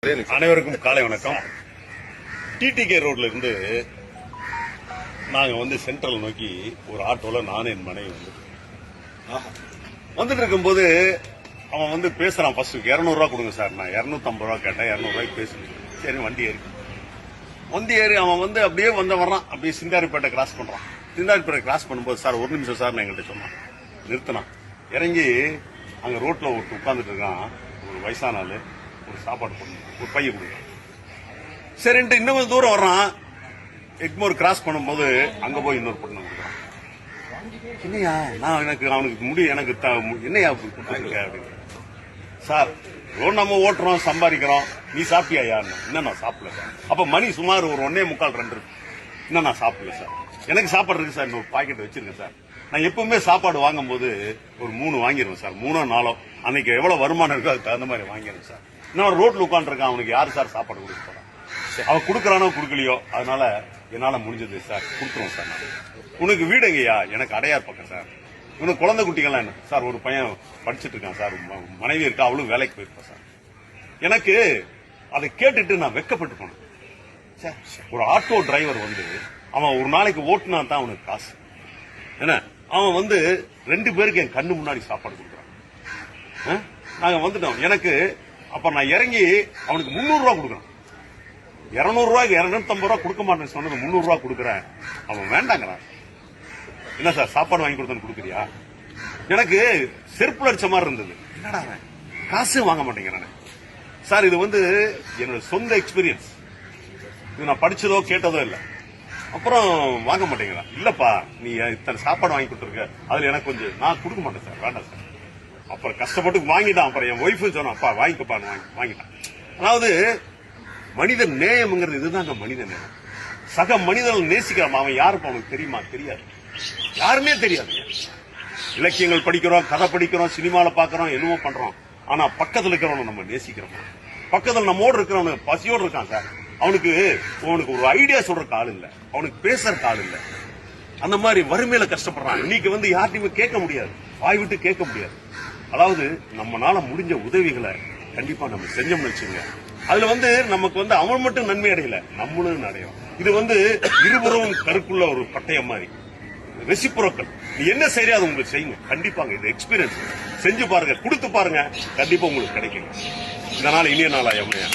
அனைவருக்கும் காலை வணக்கம். டிடிகே ரோட்ல இருந்து நாங்க வந்து சென்ட்ரல் நோக்கி ஒரு ஆட்டோல நானும் என் மனைவி வந்துட்டு இருக்கும்போது அவன் வந்து பேசுறான். ஃபர்ஸ்ட் 200 ரூபா கொடுங்க சார். நான் 250 ரூபா கேட்டேன். 200 ரூபாய்க்கு பேசுறேன். சரி வண்டி ஏறி அவன் வந்து அப்படியே வர்றான். அப்படியே சிந்தாரிப்பேட்டை கிராஸ் பண்றான். சிந்தாரிப்பேட்டை கிராஸ் பண்ணும்போது சார் 1 நிமிஷம் சார் எங்கள்கிட்ட சொன்னான். நிறுத்தினான். இறங்கி அங்க ரோட்ல உட்காந்துட்டு இருக்கான். ஒரு வயசான ஆளு. ஒரு சாப்பாடு போடணும், ஒரு பைய கொடுக்குறான். சரின்ட்டு இன்னும் கொஞ்சம் தூரம் வர்றான். எக்மோர் கிராஸ் பண்ணும்போது அங்க போய் இன்னொரு பொண்ணு கொடுக்குறான். என்னையா நான் அவனுக்கு எனக்கு என்னையா அப்படின்னு. சார் நம்ம ஓட்டுறோம், சம்பாதிக்கிறோம், நீ சாப்பிட்டியா யாருன்னு? இன்னும் நான் சாப்பிடல சார். அப்ப மணி சுமார் ஒரு 1:45 இருக்கு. இன்னும் நான் சாப்பிடல சார். எனக்கு சாப்பாடு இருக்கு சார். இன்னொரு பாக்கெட் வச்சிருக்கேன் சார். நான் எப்பவுமே சாப்பாடு வாங்கும் போது ஒரு 3 வாங்கிடுவேன் சார். 3 4 அன்னைக்கு எவ்வளவு வருமானம் இருக்கோ அதுக்கு தகுந்த மாதிரி வாங்கிடுவேன் சார். இன்னும் ரோட்ல உட்காந்துருக்கான். அவனுக்கு யாரு சார் சாப்பாடு கொடுக்க போறான்? அவன் கொடுக்கறானோ கொடுக்கலையோ, அதனால என்னால முடிஞ்சது சார் கொடுத்துருவோம் சார். உனக்கு வீடு எங்கயா? எனக்கு அடையார் பக்கம் சார். இவனுக்கு குழந்தை குட்டிகள்லாம் என்ன சார்? ஒரு பையன் படிச்சுட்டு இருக்கான் சார். மனைவி இருக்கா, அவளும் வேலைக்கு போயிருப்பா சார். எனக்கு அதை கேட்டுட்டு நான் வெக்கப்பட்டு போனேன். ஒரு ஆட்டோ டிரைவர் வந்து அவன் ஒரு நாளைக்கு ஓட்டுனா தான் அவனுக்கு காசு. என்ன அவன் வந்து 2 பேருக்கு என் கண்ணு முன்னாடி சாப்பாடு கொடுக்குறான். நாங்க வந்துட்டோம். எனக்கு அப்ப நான் இறங்கி அவனுக்கு 300 ரூபா கொடுக்குறான். 200 ரூபாய்க்கு 250 ரூபா கொடுக்க மாட்டேன்னு சொன்னது 300 ரூபா கொடுக்குறேன். அவன் வேண்டாங்கிறான். என்ன சார் சாப்பாடு வாங்கி கொடுத்தேன்னு கொடுக்குறியா? எனக்கு செருப்புல அடிச்ச மாதிரி இருந்தது. என்னடா காசு வாங்க மாட்டேங்கிறானே சார். இது வந்து என்னோட சொந்த எக்ஸ்பீரியன்ஸ். இது நான் படிச்சதோ கேட்டதோ இல்லை. அப்புறம் வாங்க மாட்டேங்கிறான். இல்லப்பா நீ இத்தனை சாப்பாடு வாங்கி கொடுத்துருக்க, அதுல எனக்கு கொஞ்சம் நான் கொடுக்க மாட்டேன் சார், வேண்டாம் சார். அப்புறம் கஷ்டப்பட்டு வாங்கிட்டான். அப்புறம் என் ஒய்ஃபு சொன்னா அப்பா வாங்கிக்கப்பான்னு வாங்கிட்டான். அதாவது மனித நேயம்ங்கிறது இதுதாங்க மனித நேயம். சக மனிதர்கள் நேசிக்கிறான். அவன் யாருப்பா அவனுக்கு தெரியுமா? தெரியாது. யாருமே தெரியாது. இலக்கியங்கள் படிக்கிறோம், கதை படிக்கிறோம், சினிமால பாக்குறோம், என்னவோ பண்றோம். ஆனா பக்கத்துல இருக்கிறவனை நம்ம நேசிக்கிறோம். பக்கத்துல நம்மோடு இருக்கிறவனு பசியோடு இருக்கான் சார். அவனுக்கு ஒரு ஐடியா சொல்றதுக்கு ஆள் இல்ல, அவனுக்கு பேசுறதுக்கு ஆள் இல்ல. அந்த மாதிரி வறுமையில கஷ்டப்படுறான். இன்னைக்கு வந்து யார்ட்டையுமே கேட்க முடியாது, வாய் விட்டு கேட்க முடியாது. அதாவது நம்மளால முடிஞ்ச உதவிகளை கண்டிப்பா நம்ம செஞ்சோம்னு வச்சுங்க. அதுல வந்து நமக்கு வந்து அவன் மட்டும் நன்மை அடையல, நம்மளும் அடையும். இது வந்து இருபுறமும் கருக்குள்ள ஒரு பட்டயம் மாதிரி ரெசிப்ரோக்கல். நீ என்ன செய்யறியோ அதை உங்களுக்கு செய்யுங்க. கண்டிப்பாங்க இது எக்ஸ்பீரியன்ஸ். செஞ்சு பாருங்க, கொடுத்து பாருங்க, கண்டிப்பா உங்களுக்கு கிடைக்குங்க. இதனால இனிய நாளா எம்மையா.